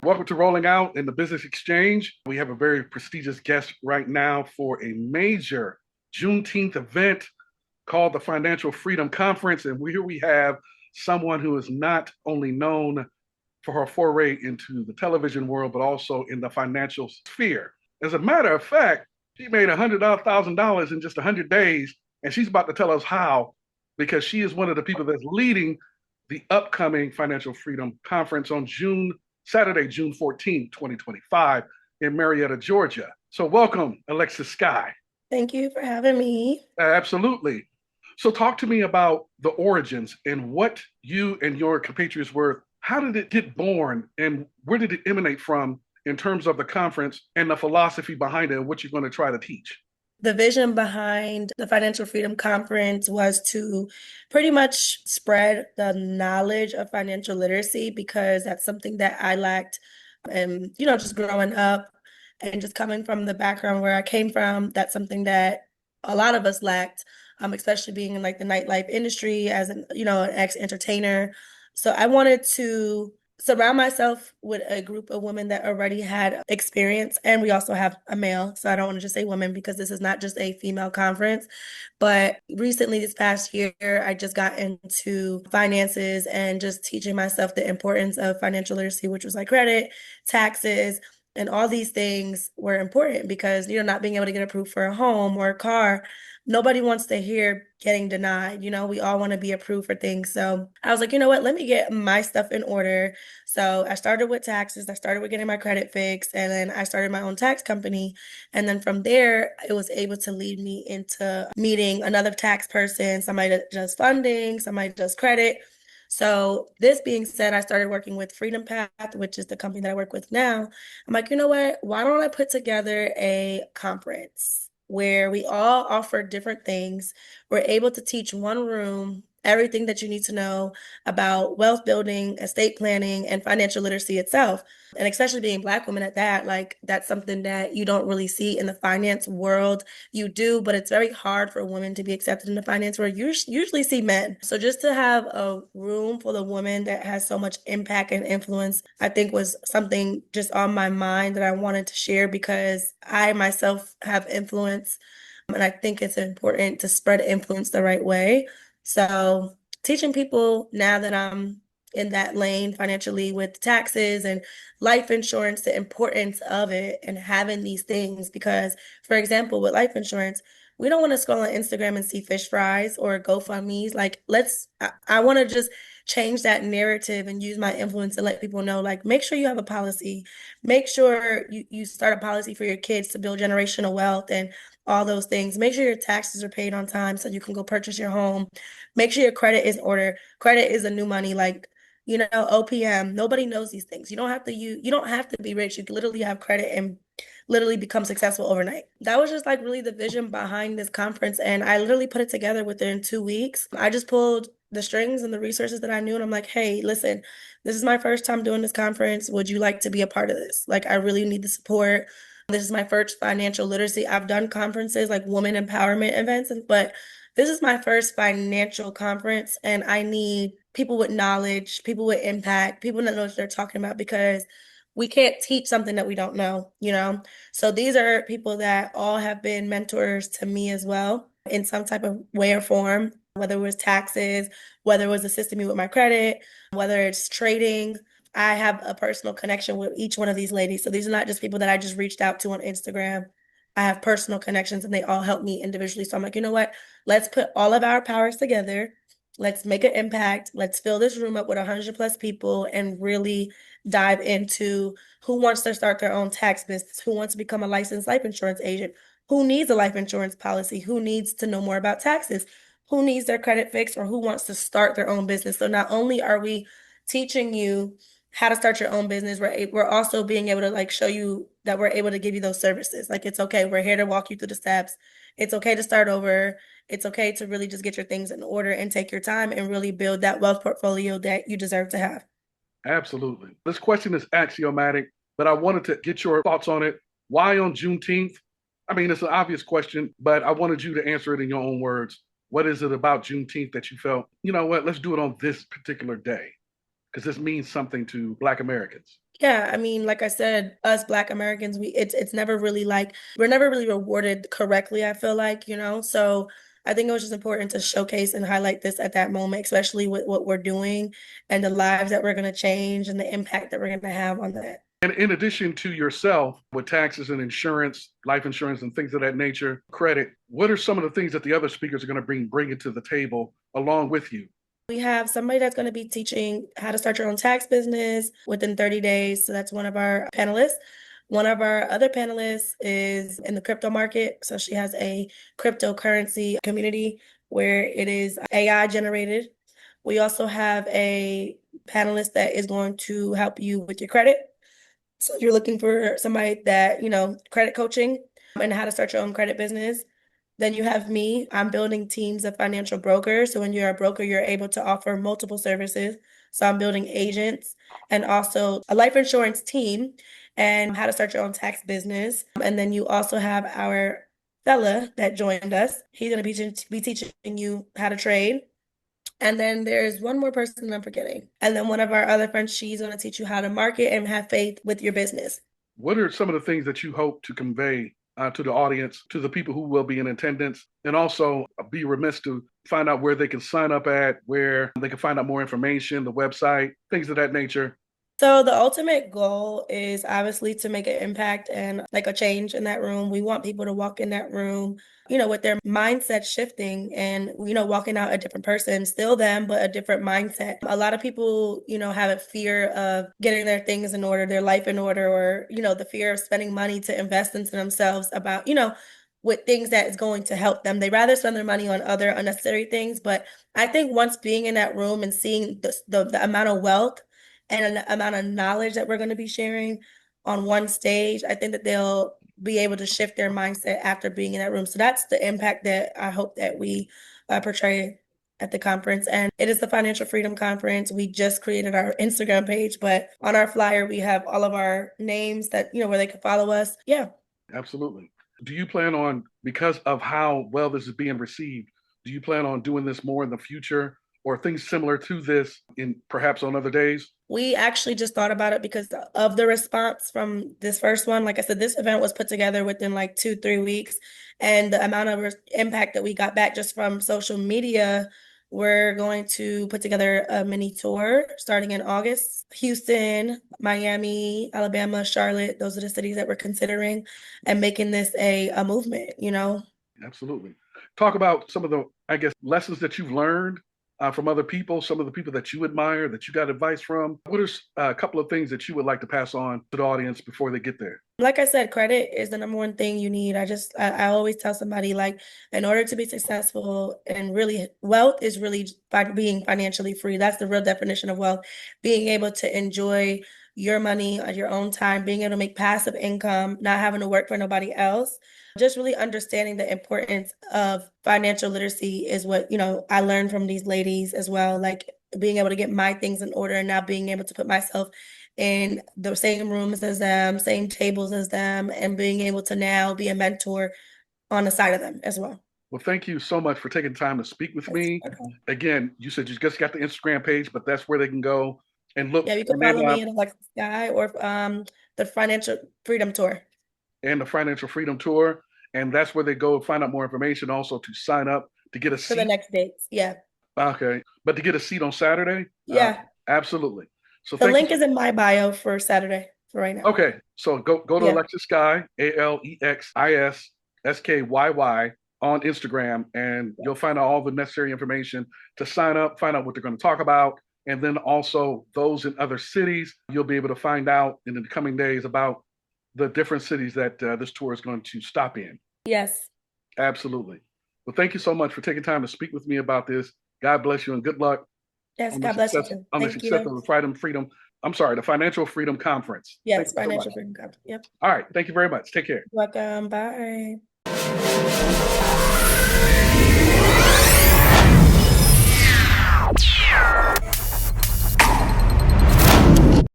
Welcome to Rolling Out in the Business Exchange. We have a very prestigious guest right now for a major Juneteenth event called the Financial Freedom Conference. And here we have someone who is not only known for her foray into the television world, but also in the financial sphere. As a matter of fact, she made $100,000 in just 100 days, and she's about to tell us how, because she is one of the people that's leading the upcoming Financial Freedom Conference on Saturday, June 14th, 2025 in Marietta, Georgia. So welcome, Alexis Skyy. Thank you for having me. Absolutely. So talk to me about the origins and what you and your compatriots were. How did it get born and where did it emanate from in terms of the conference and the philosophy behind it and what you're going to try to teach? The vision behind the Financial Freedom Conference was to pretty much spread the knowledge of financial literacy because that's something that I lacked. And, just growing up and just coming from the background where I came from, that's something that a lot of us lacked, especially being in like the nightlife industry as an ex-entertainer. So I wanted to surround myself with a group of women that already had experience. And we also have a male. So I don't want to just say women because this is not just a female conference. But recently, this past year, I just got into finances and just teaching myself the importance of financial literacy, which was like credit, taxes, and all these things were important because, not being able to get approved for a home or a car, nobody wants to hear getting denied. We all want to be approved for things. So I was like, you know what, let me get my stuff in order. So I started with taxes. I started with getting my credit fixed, and then I started my own tax company. And then from there, it was able to lead me into meeting another tax person, somebody that does funding, somebody that does credit. So this being said, I started working with Freedom Path, which is the company that I work with now. I'm like, you know what? Why don't I put together a conference where we all offer different things? We're able to teach one room everything that you need to know about wealth building, estate planning, and financial literacy itself. And especially being Black women at that, like that's something that you don't really see in the finance world. You do, but it's very hard for women to be accepted in the finance world. You usually see men. So just to have a room full of women that has so much impact and influence, I think was something just on my mind that I wanted to share because I myself have influence. And I think it's important to spread influence the right way. So teaching people now that I'm in that lane financially with taxes and life insurance, the importance of it and having these things. Because, for example, with life insurance, we don't want to scroll on Instagram and see fish fries or GoFundMe's. Like, I want to just change that narrative and use my influence to let people know, like, make sure you have a policy. Make sure you start a policy for your kids to build generational wealth and all those things. Make sure your taxes are paid on time so you can go purchase your home. Make sure your credit is in order. Credit is a new money. Like, OPM. Nobody knows these things. You don't have to be rich. You can literally have credit and literally become successful overnight. That was just like really the vision behind this conference. And I literally put it together within 2 weeks. I just pulled the strings and the resources that I knew. And I'm like, hey, listen, this is my first time doing this conference. Would you like to be a part of this? Like, I really need the support. This is my first financial literacy. I've done conferences like women empowerment events, but this is my first financial conference, and I need people with knowledge, people with impact, people that know what they're talking about because we can't teach something that we don't know? So these are people that all have been mentors to me as well in some type of way or form, whether it was taxes, whether it was assisting me with my credit, whether it's trading. I have a personal connection with each one of these ladies. So these are not just people that I just reached out to on Instagram. I have personal connections and they all help me individually. So I'm like, you know what? Let's put all of our powers together. Let's make an impact. Let's fill this room up with 100 plus people and really dive into who wants to start their own tax business, who wants to become a licensed life insurance agent, who needs a life insurance policy, who needs to know more about taxes, who needs their credit fixed, or who wants to start their own business. So not only are we teaching you how to start your own business, we're also being able to like show you that we're able to give you those services. Like, it's okay. We're here to walk you through the steps. It's okay to start over. It's okay to really just get your things in order and take your time and really build that wealth portfolio that you deserve to have. Absolutely. This question is axiomatic, but I wanted to get your thoughts on it. Why on Juneteenth? I mean, it's an obvious question, but I wanted you to answer it in your own words. What is it about Juneteenth that you felt, you know what, let's do it on this particular day? Because this means something to Black Americans. Yeah, I mean, like I said, us Black Americans, it's never really like we're never really rewarded correctly, I feel like, you know. So I think it was just important to showcase and highlight this at that moment, especially with what we're doing and the lives that we're going to change and the impact that we're going to have on that. And in addition to yourself, with taxes and insurance, life insurance and things of that nature, credit, what are some of the things that the other speakers are going to bring it to the table along with you? We have somebody that's going to be teaching how to start your own tax business within 30 days. So that's one of our panelists. One of our other panelists is in the crypto market. So she has a cryptocurrency community where it is AI generated. We also have a panelist that is going to help you with your credit. So if you're looking for somebody that, you know, credit coaching and how to start your own credit business. Then you have me. I'm building teams of financial brokers. So when you're a broker, you're able to offer multiple services. So I'm building agents and also a life insurance team and how to start your own tax business. And then you also have our fella that joined us. He's going to be teaching you how to trade. And then there's one more person I'm forgetting. And then one of our other friends, she's going to teach you how to market and have faith with your business. What are some of the things that you hope to convey to the audience, to the people who will be in attendance, and also be remiss to find out where they can sign up at, where they can find out more information, the website, things of that nature? So the ultimate goal is obviously to make an impact and like a change in that room. We want people to walk in that room, you know, with their mindset shifting and, you know, walking out a different person, still them, but a different mindset. A lot of people, you know, have a fear of getting their things in order, their life in order, or, you know, the fear of spending money to invest into themselves about, you know, with things that is going to help them. They rather spend their money on other unnecessary things. But I think once being in that room and seeing the amount of wealth and an amount of knowledge that we're going to be sharing on one stage, I think that they'll be able to shift their mindset after being in that room. So that's the impact that I hope that we portray at the conference. And it is the Financial Freedom Conference. We just created our Instagram page, but on our flyer, we have all of our names that, you know, where they can follow us. Yeah. Absolutely. Do you plan on, because of how well this is being received, do you plan on doing this more in the future or things similar to this in perhaps on other days? We actually just thought about it because of the response from this first one. Like I said, this event was put together within like 2-3 weeks, and the amount of impact that we got back just from social media. We're going to put together a mini tour starting in August. Houston, Miami, Alabama, Charlotte, those are the cities that we're considering and making this a movement, you know? Absolutely. Talk about some of the, I guess, lessons that you've learned from other people, some of the people that you admire, that you got advice from. What are a couple of things that you would like to pass on to the audience before they get there? Like I said, credit is the number one thing you need. I always tell somebody, like, in order to be successful and really wealth is really by being financially free. That's the real definition of wealth. Being able to enjoy your money on your own time, being able to make passive income, not having to work for nobody else. Just really understanding the importance of financial literacy is what, you know, I learned from these ladies as well. Like being able to get my things in order and now being able to put myself in the same rooms as them, same tables as them, and being able to now be a mentor on the side of them as well. Well, thank you so much for taking time to speak with me. Okay. Again, you said you just got the Instagram page, but that's where they can go and look Yeah, you for can follow me Amanda at Alexis Skyy or the Financial Freedom Tour. and the Financial Freedom Tour. And that's where they go find out more information, also to sign up to get a For the seat. next dates. Yeah. Okay. But to get a seat on Saturday? Yeah. Absolutely. So The thank link you. is in my bio for Saturday for right now. Okay. So go to Yeah. Alexis Skyy, AlexisSkyy on Instagram, and you'll find out all the necessary information to sign up, find out what they're going to talk about. And then also those in other cities, you'll be able to find out in the coming days about the different cities that this tour is going to stop in. Yes. Absolutely. Well, thank you so much for taking time to speak with me about this. God bless you and good luck Yes. on God bless you too. the Thank success you. of the Financial Freedom Conference. Thank Yes. you so Financial much. Freedom Conference. Yep. All right. Thank you very much. Take care. Welcome. Bye.